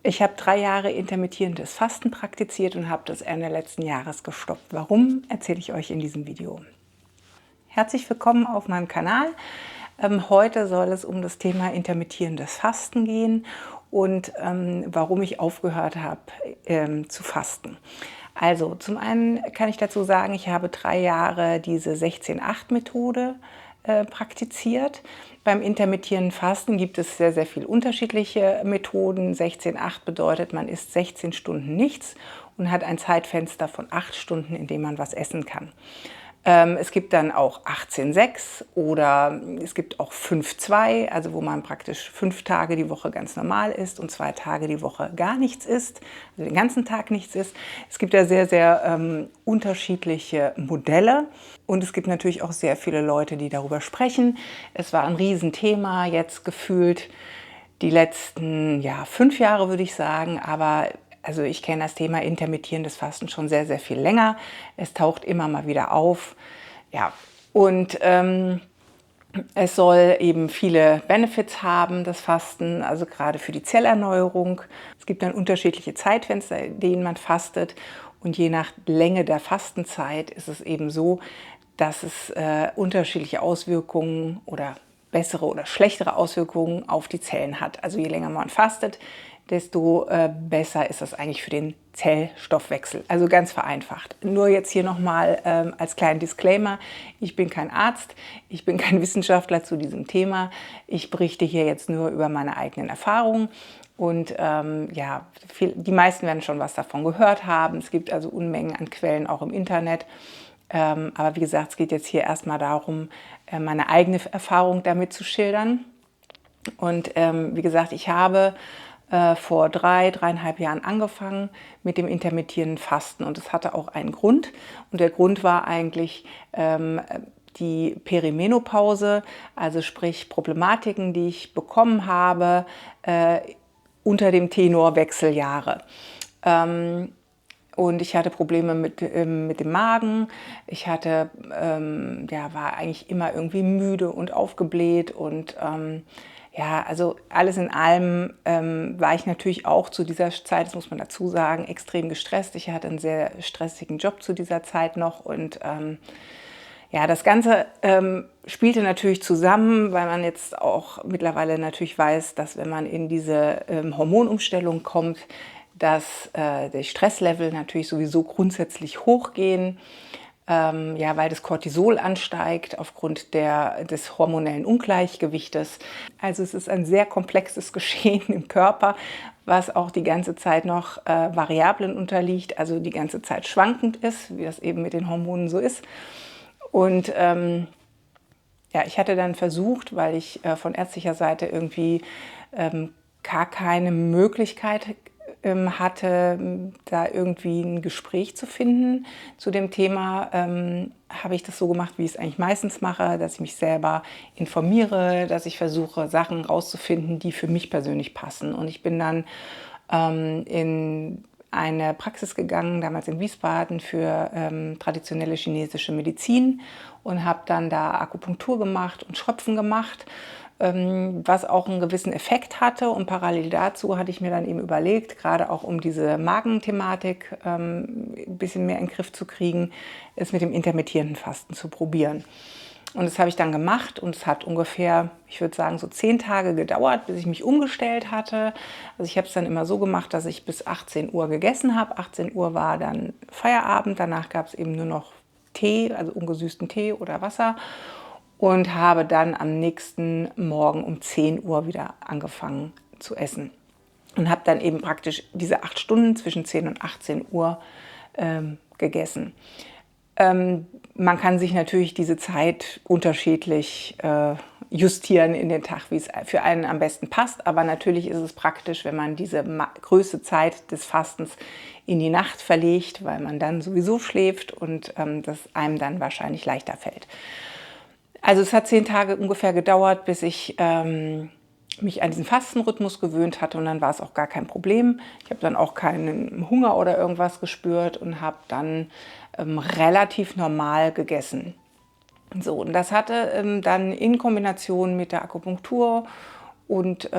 Ich habe 3 Jahre intermittierendes Fasten praktiziert und habe das Ende letzten Jahres gestoppt. Warum, erzähle ich euch in diesem Video. Herzlich willkommen auf meinem Kanal. Heute soll es um das Thema intermittierendes Fasten gehen und warum ich aufgehört habe zu fasten. Also zum einen kann ich dazu sagen, ich habe 3 Jahre diese 16-8-Methode praktiziert. Beim intermittierenden Fasten gibt es sehr, sehr viele unterschiedliche Methoden. 16-8 bedeutet, man isst 16 Stunden nichts und hat ein Zeitfenster von 8 Stunden, in dem man was essen kann. Es gibt dann auch 18-6 oder es gibt auch 5-2, also wo man praktisch 5 Tage die Woche ganz normal isst und 2 Tage die Woche gar nichts isst, also den ganzen Tag nichts isst. Es gibt ja sehr, sehr unterschiedliche Modelle und es gibt natürlich auch sehr viele Leute, die darüber sprechen. Es war ein Riesenthema, jetzt gefühlt die letzten 5 Jahre, würde ich sagen, aber also ich kenne das Thema intermittierendes Fasten schon sehr, sehr viel länger. Es taucht immer mal wieder auf. Ja, und es soll eben viele Benefits haben, das Fasten, also gerade für die Zellerneuerung. Es gibt dann unterschiedliche Zeitfenster, in denen man fastet. Und je nach Länge der Fastenzeit ist es eben so, dass es unterschiedliche Auswirkungen oder bessere oder schlechtere Auswirkungen auf die Zellen hat. Also je länger man fastet, desto besser ist das eigentlich für den Zellstoffwechsel. Also ganz vereinfacht. Nur jetzt hier nochmal als kleinen Disclaimer, ich bin kein Arzt, ich bin kein Wissenschaftler zu diesem Thema. Ich berichte hier jetzt nur über meine eigenen Erfahrungen. Und die meisten werden schon was davon gehört haben. Es gibt also Unmengen an Quellen auch im Internet. Aber wie gesagt, es geht jetzt hier erstmal darum, meine eigene Erfahrung damit zu schildern. Und wie gesagt, ich habe vor 3,5 Jahren angefangen mit dem intermittierenden Fasten und es hatte auch einen Grund und der Grund war eigentlich die Perimenopause, also sprich Problematiken, die ich bekommen habe unter dem Tenor Wechseljahre. Und ich hatte Probleme mit dem Magen. Ich hatte, war eigentlich immer irgendwie müde und aufgebläht und also alles in allem war ich natürlich auch zu dieser Zeit, das muss man dazu sagen, extrem gestresst. Ich hatte einen sehr stressigen Job zu dieser Zeit noch und das Ganze spielte natürlich zusammen, weil man jetzt auch mittlerweile natürlich weiß, dass wenn man in diese Hormonumstellung kommt, dass die Stresslevel natürlich sowieso grundsätzlich hochgehen, weil das Cortisol ansteigt aufgrund des hormonellen Ungleichgewichtes. Also es ist ein sehr komplexes Geschehen im Körper, was auch die ganze Zeit noch Variablen unterliegt, also die ganze Zeit schwankend ist, wie das eben mit den Hormonen so ist. Und ich hatte dann versucht, weil ich von ärztlicher Seite irgendwie gar keine Möglichkeit hatte, da irgendwie ein Gespräch zu finden zu dem Thema, habe ich das so gemacht, wie ich es eigentlich meistens mache, dass ich mich selber informiere, dass ich versuche, Sachen rauszufinden, die für mich persönlich passen. Und ich bin dann in eine Praxis gegangen, damals in Wiesbaden, für traditionelle chinesische Medizin und habe dann da Akupunktur gemacht und Schröpfen gemacht, was auch einen gewissen Effekt hatte. Und parallel dazu hatte ich mir dann eben überlegt, gerade auch um diese Magenthematik ein bisschen mehr in den Griff zu kriegen, es mit dem intermittierenden Fasten zu probieren. Und das habe ich dann gemacht und es hat ungefähr, ich würde sagen, so 10 Tage gedauert, bis ich mich umgestellt hatte. Also ich habe es dann immer so gemacht, dass ich bis 18 Uhr gegessen habe. 18 Uhr war dann Feierabend, danach gab es eben nur noch Tee, also ungesüßten Tee oder Wasser. Und habe dann am nächsten Morgen um 10 Uhr wieder angefangen zu essen. Und habe dann eben praktisch diese 8 Stunden zwischen 10 und 18 Uhr gegessen. Man kann sich natürlich diese Zeit unterschiedlich justieren in den Tag, wie es für einen am besten passt. Aber natürlich ist es praktisch, wenn man diese größte Zeit des Fastens in die Nacht verlegt, weil man dann sowieso schläft und das einem dann wahrscheinlich leichter fällt. Also es hat 10 Tage ungefähr gedauert, bis ich mich an diesen Fastenrhythmus gewöhnt hatte und dann war es auch gar kein Problem. Ich habe dann auch keinen Hunger oder irgendwas gespürt und habe dann relativ normal gegessen. So, und das hatte dann in Kombination mit der Akupunktur und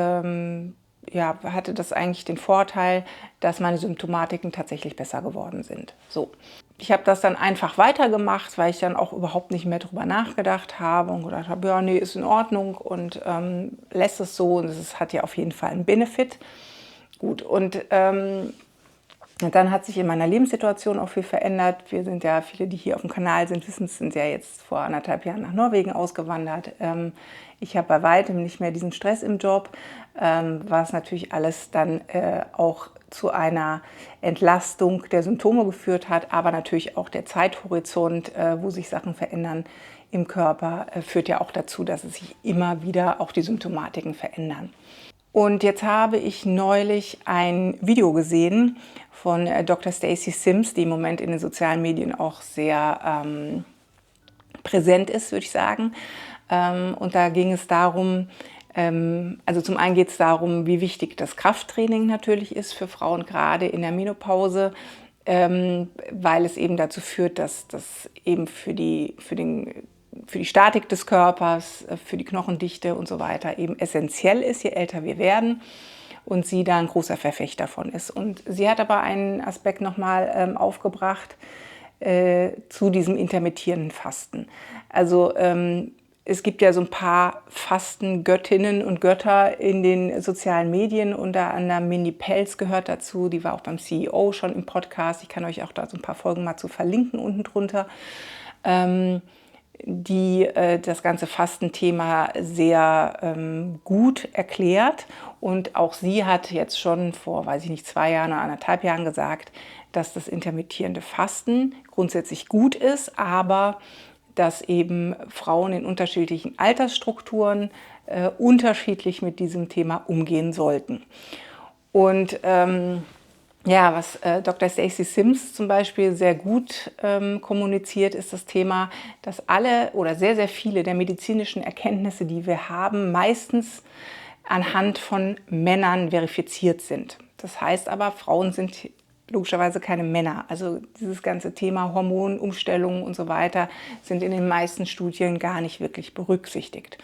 ja, hatte das eigentlich den Vorteil, dass meine Symptomatiken tatsächlich besser geworden sind. So. Ich habe das dann einfach weitergemacht, weil ich dann auch überhaupt nicht mehr drüber nachgedacht habe und gedacht habe, ja, nee, ist in Ordnung und lässt es so und es hat ja auf jeden Fall einen Benefit. Gut, und dann hat sich in meiner Lebenssituation auch viel verändert. Wir sind ja, viele, die hier auf dem Kanal sind, wissen, sind ja jetzt vor 1,5 Jahren nach Norwegen ausgewandert. Ich habe bei weitem nicht mehr diesen Stress im Job, was natürlich alles dann auch zu einer Entlastung der Symptome geführt hat, aber natürlich auch der Zeithorizont, wo sich Sachen verändern im Körper, führt ja auch dazu, dass es sich immer wieder auch die Symptomatiken verändern. Und jetzt habe ich neulich ein Video gesehen von Dr. Stacy Sims, die im Moment in den sozialen Medien auch sehr präsent ist, würde ich sagen. Und da ging es darum, also zum einen geht es darum, wie wichtig das Krafttraining natürlich ist für Frauen, gerade in der Menopause, weil es eben dazu führt, dass das eben für die Statik des Körpers, für die Knochendichte und so weiter eben essentiell ist, je älter wir werden. Und sie da ein großer Verfechter davon ist. Und sie hat aber einen Aspekt nochmal aufgebracht zu diesem intermittierenden Fasten. Also es gibt ja so ein paar Fastengöttinnen und Götter in den sozialen Medien, unter anderem Mindy Pelz gehört dazu, die war auch beim CEO schon im Podcast. Ich kann euch auch da so ein paar Folgen mal zu verlinken unten drunter. Die das ganze Fastenthema sehr gut erklärt. Und auch sie hat jetzt schon vor, weiß ich nicht, 2 Jahren oder 1,5 Jahren gesagt, dass das intermittierende Fasten grundsätzlich gut ist, aber dass eben Frauen in unterschiedlichen Altersstrukturen unterschiedlich mit diesem Thema umgehen sollten. Und ja, was Dr. Stacy Sims zum Beispiel sehr gut kommuniziert, ist das Thema, dass alle oder sehr, sehr viele der medizinischen Erkenntnisse, die wir haben, meistens anhand von Männern verifiziert sind. Das heißt aber, Frauen sind logischerweise keine Männer. Also dieses ganze Thema Hormonumstellungen und so weiter sind in den meisten Studien gar nicht wirklich berücksichtigt.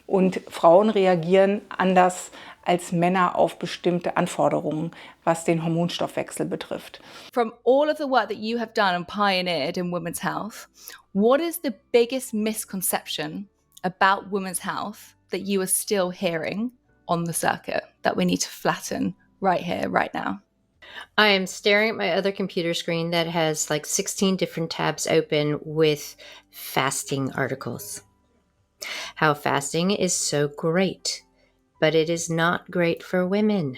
Und Frauen reagieren anders als Männer auf bestimmte Anforderungen, was den Hormonstoffwechsel betrifft. From all of the work that you have done and pioneered in women's health, what is the biggest misconception about women's health that you are still hearing on the circuit that we need to flatten right here, right now? I am staring at my other computer screen that has like 16 different tabs open with fasting articles. How fasting is so great, but it is not great for women.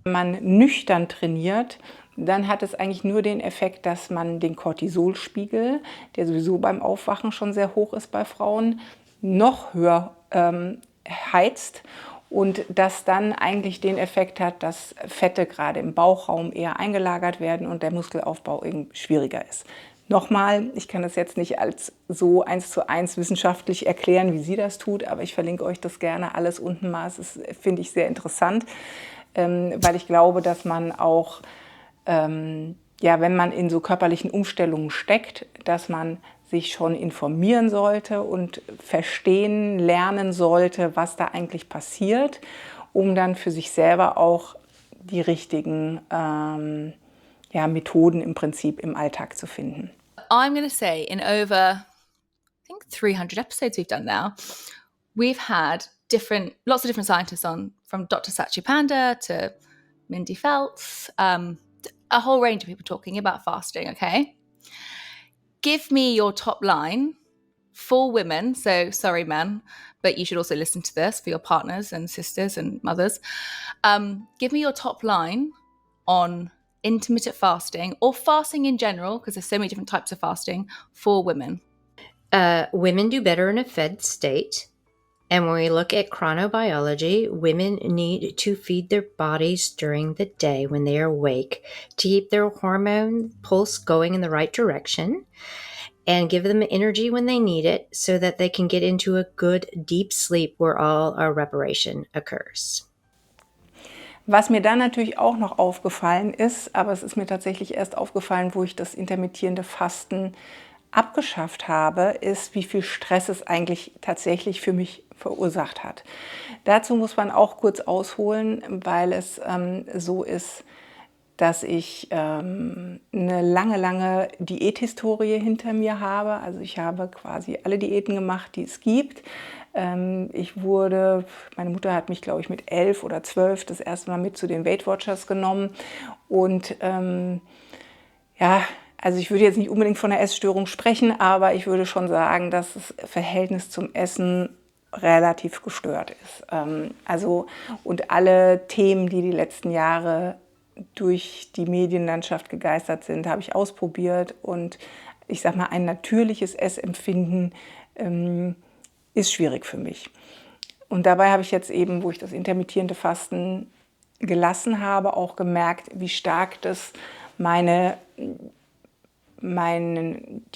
Wenn man nüchtern trainiert, dann hat es eigentlich nur den Effekt, dass man den Cortisolspiegel, der sowieso beim Aufwachen schon sehr hoch ist bei Frauen, noch höher heizt. Und das dann eigentlich den Effekt hat, dass Fette gerade im Bauchraum eher eingelagert werden und der Muskelaufbau irgendwie schwieriger ist. Nochmal, ich kann das jetzt nicht als so 1:1 wissenschaftlich erklären, wie sie das tut, aber ich verlinke euch das gerne alles unten mal. Das finde ich sehr interessant, weil ich glaube, dass man auch, ja, wenn man in so körperlichen Umstellungen steckt, dass man sich schon informieren sollte und verstehen, lernen sollte, was da eigentlich passiert, um dann für sich selber auch die richtigen ja, Methoden im Prinzip im Alltag zu finden. I'm going to say in over, I think 300 episodes we've done now, we've had lots of different scientists on, from Dr. Satchi Panda to Mindy Pelz, a whole range of people talking about fasting, okay? Give me your top line for women. So sorry, men, but you should also listen to this for your partners and sisters and mothers. Give me your top line on intermittent fasting or fasting in general, because there's so many different types of fasting for women. Women do better in a fed state. And when we look at chronobiology, women need to feed their bodies during the day when they are awake to keep their hormone pulse going in the right direction and give them energy when they need it so that they can get into a good deep sleep where all our reparation occurs. Was mir dann natürlich auch noch aufgefallen ist, aber es ist mir tatsächlich erst aufgefallen, wo ich das intermittierende Fasten abgeschafft habe, ist, wie viel Stress es eigentlich tatsächlich für mich verursacht hat. Dazu muss man auch kurz ausholen, weil es so ist, dass ich eine lange Diäthistorie hinter mir habe. Also ich habe quasi alle Diäten gemacht, die es gibt. Meine Mutter hat mich, glaube ich, mit 11 oder 12 das erste Mal mit zu den Weight Watchers genommen. Und also ich würde jetzt nicht unbedingt von einer Essstörung sprechen, aber ich würde schon sagen, dass das Verhältnis zum Essen relativ gestört ist. Und alle Themen, die letzten Jahre durch die Medienlandschaft gegeistert sind, habe ich ausprobiert. Und ich sage mal, ein natürliches Essempfinden ist schwierig für mich. Und dabei habe ich jetzt eben, wo ich das intermittierende Fasten gelassen habe, auch gemerkt, wie stark das mein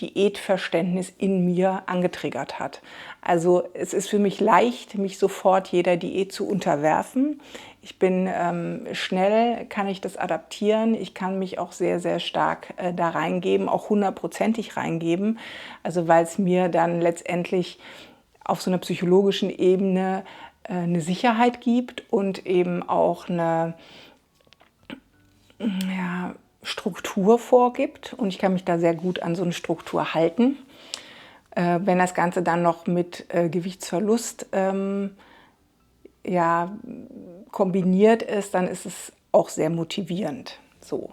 Diätverständnis in mir angetriggert hat. Also es ist für mich leicht, mich sofort jeder Diät zu unterwerfen. Ich bin schnell, kann ich das adaptieren. Ich kann mich auch sehr, sehr stark da reingeben, auch 100%ig reingeben. Also weil es mir dann letztendlich auf so einer psychologischen Ebene eine Sicherheit gibt und eben auch eine Struktur vorgibt. Und ich kann mich da sehr gut an so eine Struktur halten. Wenn das Ganze dann noch mit Gewichtsverlust kombiniert ist, dann ist es auch sehr motivierend. So.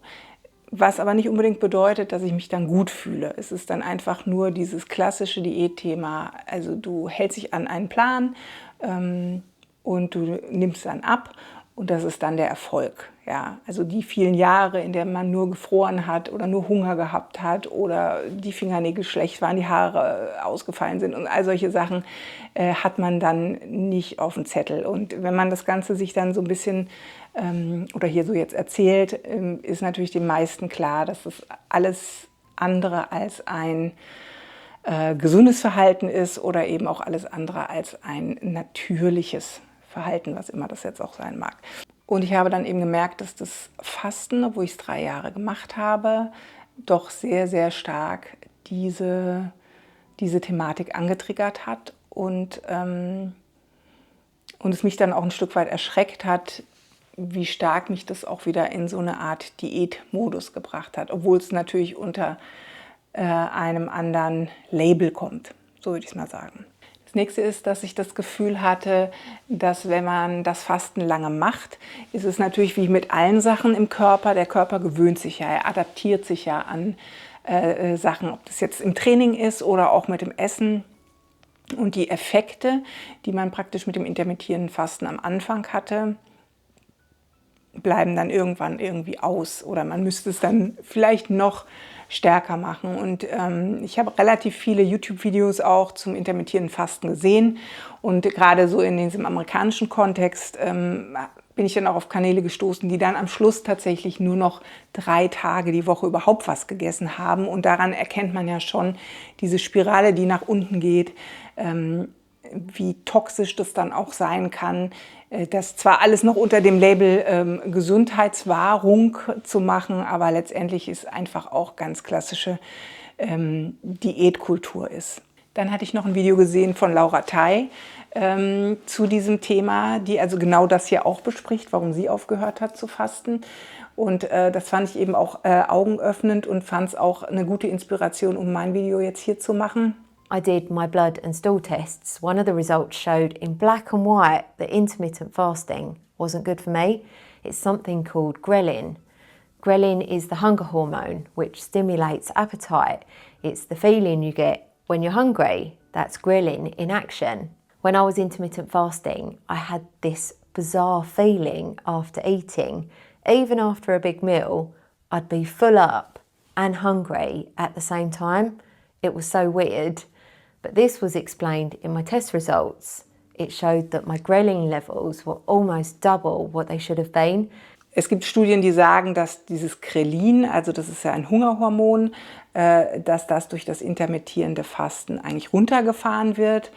Was aber nicht unbedingt bedeutet, dass ich mich dann gut fühle. Es ist dann einfach nur dieses klassische Diätthema. Also du hältst dich an einen Plan und du nimmst dann ab und das ist dann der Erfolg. Ja, also die vielen Jahre, in denen man nur gefroren hat oder nur Hunger gehabt hat oder die Fingernägel schlecht waren, die Haare ausgefallen sind und all solche Sachen hat man dann nicht auf dem Zettel. Und wenn man das Ganze sich dann so ein bisschen oder hier so jetzt erzählt, ist natürlich den meisten klar, dass das alles andere als ein gesundes Verhalten ist oder eben auch alles andere als ein natürliches Verhalten, was immer das jetzt auch sein mag. Und ich habe dann eben gemerkt, dass das Fasten, obwohl ich es 3 Jahre gemacht habe, doch sehr, sehr stark diese Thematik angetriggert hat und es mich dann auch ein Stück weit erschreckt hat, wie stark mich das auch wieder in so eine Art Diätmodus gebracht hat, obwohl es natürlich unter einem anderen Label kommt, so würde ich es mal sagen. Das nächste ist, dass ich das Gefühl hatte, dass wenn man das Fasten lange macht, ist es natürlich wie mit allen Sachen im Körper, der Körper gewöhnt sich ja, er adaptiert sich ja an Sachen, ob das jetzt im Training ist oder auch mit dem Essen. Und die Effekte, die man praktisch mit dem intermittierenden Fasten am Anfang hatte, bleiben dann irgendwann irgendwie aus oder man müsste es dann vielleicht noch stärker machen. Und ich habe relativ viele YouTube-Videos auch zum intermittierenden Fasten gesehen und gerade so in diesem amerikanischen Kontext bin ich dann auch auf Kanäle gestoßen, die dann am Schluss tatsächlich nur noch 3 Tage die Woche überhaupt was gegessen haben. Und daran erkennt man ja schon diese Spirale, die nach unten geht, wie toxisch das dann auch sein kann, das zwar alles noch unter dem Label Gesundheitswahrung zu machen, aber letztendlich ist einfach auch ganz klassische Diätkultur ist. Dann hatte ich noch ein Video gesehen von Laura Tai zu diesem Thema, die also genau das hier auch bespricht, warum sie aufgehört hat zu fasten. Und das fand ich eben auch augenöffnend und fand es auch eine gute Inspiration, um mein Video jetzt hier zu machen. I did my blood and stool tests. One of the results showed in black and white that intermittent fasting wasn't good for me. It's something called ghrelin. Ghrelin is the hunger hormone which stimulates appetite. It's the feeling you get when you're hungry. That's ghrelin in action. When I was intermittent fasting, I had this bizarre feeling after eating. Even after a big meal, I'd be full up and hungry at the same time. It was so weird. But this was explained in my test results. It showed that my ghrelin levels were almost double what they should have been. Es gibt Studien, die sagen, dass dieses Ghrelin, also das ist ja ein Hungerhormon, dass das durch das intermittierende Fasten eigentlich runtergefahren wird.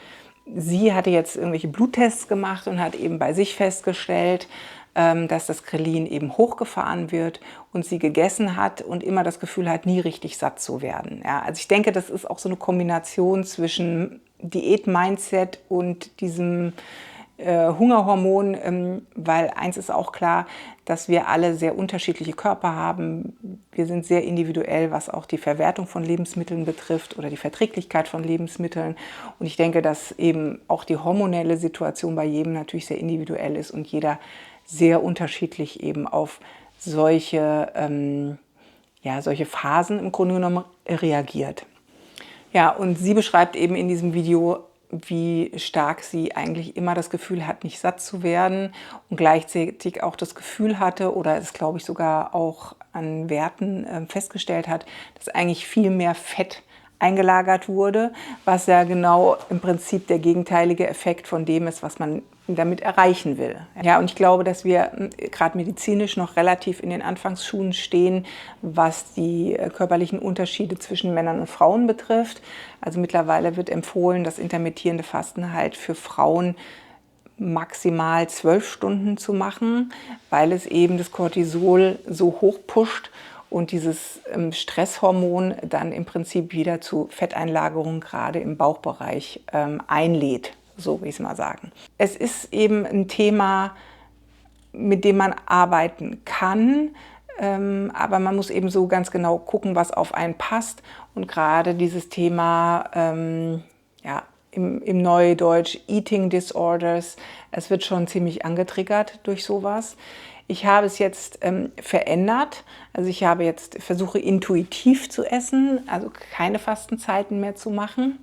Sie hatte jetzt irgendwelche Bluttests gemacht und hat eben bei sich festgestellt, dass das Ghrelin eben hochgefahren wird und sie gegessen hat und immer das Gefühl hat, nie richtig satt zu werden. Ja, also ich denke, das ist auch so eine Kombination zwischen Diät-Mindset und diesem Hungerhormon, weil eins ist auch klar, dass wir alle sehr unterschiedliche Körper haben. Wir sind sehr individuell, was auch die Verwertung von Lebensmitteln betrifft oder die Verträglichkeit von Lebensmitteln. Und ich denke, dass eben auch die hormonelle Situation bei jedem natürlich sehr individuell ist und jeder sehr unterschiedlich eben auf solche Phasen im Grunde genommen reagiert. Ja, und sie beschreibt eben in diesem Video, wie stark sie eigentlich immer das Gefühl hat, nicht satt zu werden und gleichzeitig auch das Gefühl hatte oder es, glaube ich, sogar auch an Werten festgestellt hat, dass eigentlich viel mehr Fett eingelagert wurde, was ja genau im Prinzip der gegenteilige Effekt von dem ist, was man damit erreichen will. Ja, und ich glaube, dass wir gerade medizinisch noch relativ in den Anfangsschuhen stehen, was die körperlichen Unterschiede zwischen Männern und Frauen betrifft. Also mittlerweile wird empfohlen, das intermittierende Fasten halt für Frauen maximal 12 Stunden zu machen, weil es eben das Cortisol so hoch pusht und dieses Stresshormon dann im Prinzip wieder zu Fetteinlagerungen gerade im Bauchbereich einlädt, so will ich es mal sagen. Es ist eben ein Thema, mit dem man arbeiten kann, aber man muss eben so ganz genau gucken, was auf einen passt. Und gerade dieses Thema, im Neudeutsch Eating Disorders, es wird schon ziemlich angetriggert durch sowas. Ich habe es jetzt verändert. Also ich versuche intuitiv zu essen, also keine Fastenzeiten mehr zu machen.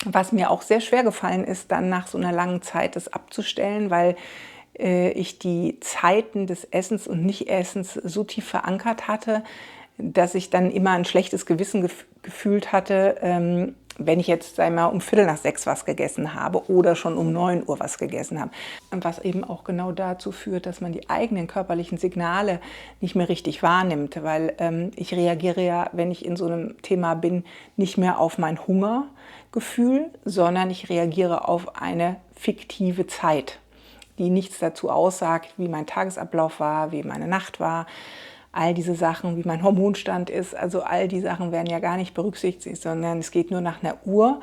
Was mir auch sehr schwer gefallen ist, dann nach so einer langen Zeit das abzustellen, weil ich die Zeiten des Essens und Nicht-Essens so tief verankert hatte, dass ich dann immer ein schlechtes Gewissen gefühlt hatte, wenn ich jetzt einmal um 5:45 was gegessen habe oder schon um 9 Uhr was gegessen habe. Und was eben auch genau dazu führt, dass man die eigenen körperlichen Signale nicht mehr richtig wahrnimmt, weil ich reagiere ja, wenn ich in so einem Thema bin, nicht mehr auf mein Hungergefühl, sondern ich reagiere auf eine fiktive Zeit, die nichts dazu aussagt, wie mein Tagesablauf war, wie meine Nacht war. All diese Sachen, wie mein Hormonstand ist, also all die Sachen werden ja gar nicht berücksichtigt, sondern es geht nur nach einer Uhr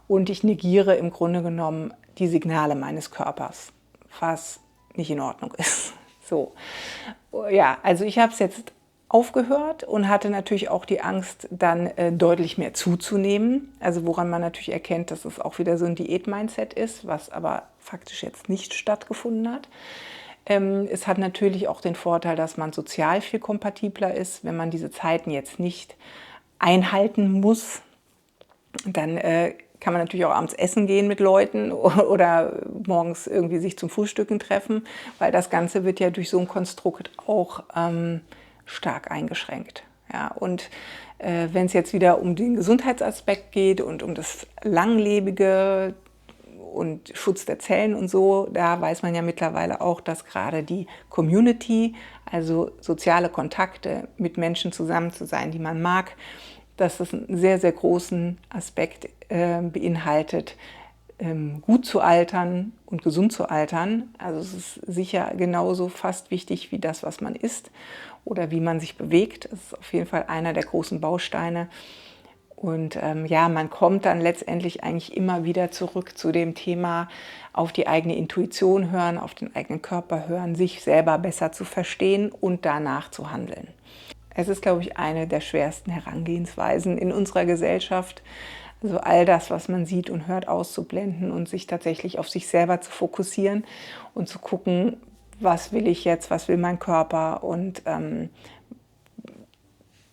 und ich negiere im Grunde genommen die Signale meines Körpers, was nicht in Ordnung ist. So, ja, also ich habe es jetzt aufgehört und hatte natürlich auch die Angst, dann deutlich mehr zuzunehmen. Also woran man natürlich erkennt, dass es auch wieder so ein Diät-Mindset ist, was aber faktisch jetzt nicht stattgefunden hat. Es hat natürlich auch den Vorteil, dass man sozial viel kompatibler ist. Wenn man diese Zeiten jetzt nicht einhalten muss, dann kann man natürlich auch abends essen gehen mit Leuten oder morgens irgendwie sich zum Frühstücken treffen, weil das Ganze wird ja durch so ein Konstrukt auch stark eingeschränkt. Ja, und wenn es jetzt wieder um den Gesundheitsaspekt geht und um das Langlebige und Schutz der Zellen und so, da weiß man ja mittlerweile auch, dass gerade die Community, also soziale Kontakte mit Menschen zusammen zu sein, die man mag, dass das einen sehr, sehr großen Aspekt beinhaltet, gut zu altern und gesund zu altern. Also es ist sicher genauso fast wichtig wie das, was man isst oder wie man sich bewegt. Das ist auf jeden Fall einer der großen Bausteine. Und man kommt dann letztendlich eigentlich immer wieder zurück zu dem Thema, auf die eigene Intuition hören, auf den eigenen Körper hören, sich selber besser zu verstehen und danach zu handeln. Es ist, glaube ich, eine der schwersten Herangehensweisen in unserer Gesellschaft, also all das, was man sieht und hört, auszublenden und sich tatsächlich auf sich selber zu fokussieren und zu gucken, was will ich jetzt, was will mein Körper und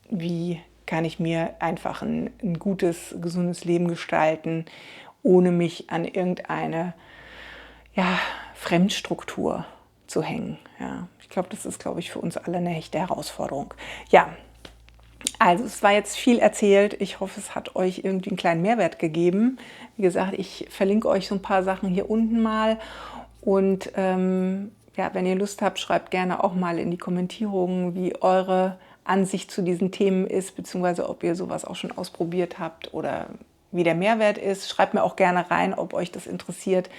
wie kann ich mir einfach ein gutes, gesundes Leben gestalten, ohne mich an irgendeine Fremdstruktur zu hängen. Ja, ich glaube, das ist, für uns alle eine echte Herausforderung. Ja, also es war jetzt viel erzählt. Ich hoffe, es hat euch irgendwie einen kleinen Mehrwert gegeben. Wie gesagt, ich verlinke euch so ein paar Sachen hier unten mal. Und wenn ihr Lust habt, schreibt gerne auch mal in die Kommentierungen, wie eure Ansicht zu diesen Themen ist, beziehungsweise ob ihr sowas auch schon ausprobiert habt oder wie der Mehrwert ist. Schreibt mir auch gerne rein, ob euch das interessiert,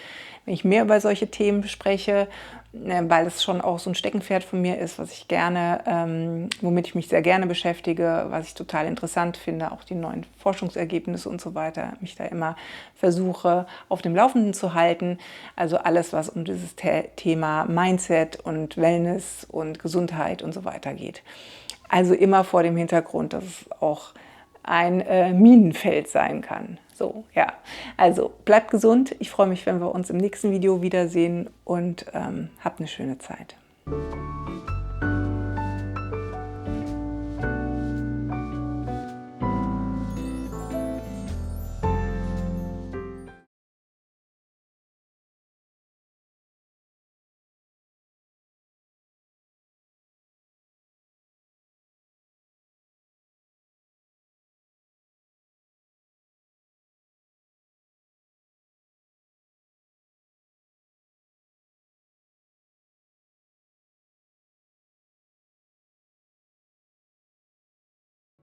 wenn ich mehr über solche Themen spreche, weil es schon auch so ein Steckenpferd von mir ist, was ich gerne, womit ich mich sehr gerne beschäftige, was ich total interessant finde, auch die neuen Forschungsergebnisse und so weiter, mich da immer versuche auf dem Laufenden zu halten. Also alles, was um dieses Thema Mindset und Wellness und Gesundheit und so weiter geht. Also immer vor dem Hintergrund, dass es auch ein Minenfeld sein kann. So, ja. Also bleibt gesund. Ich freue mich, wenn wir uns im nächsten Video wiedersehen und habt eine schöne Zeit.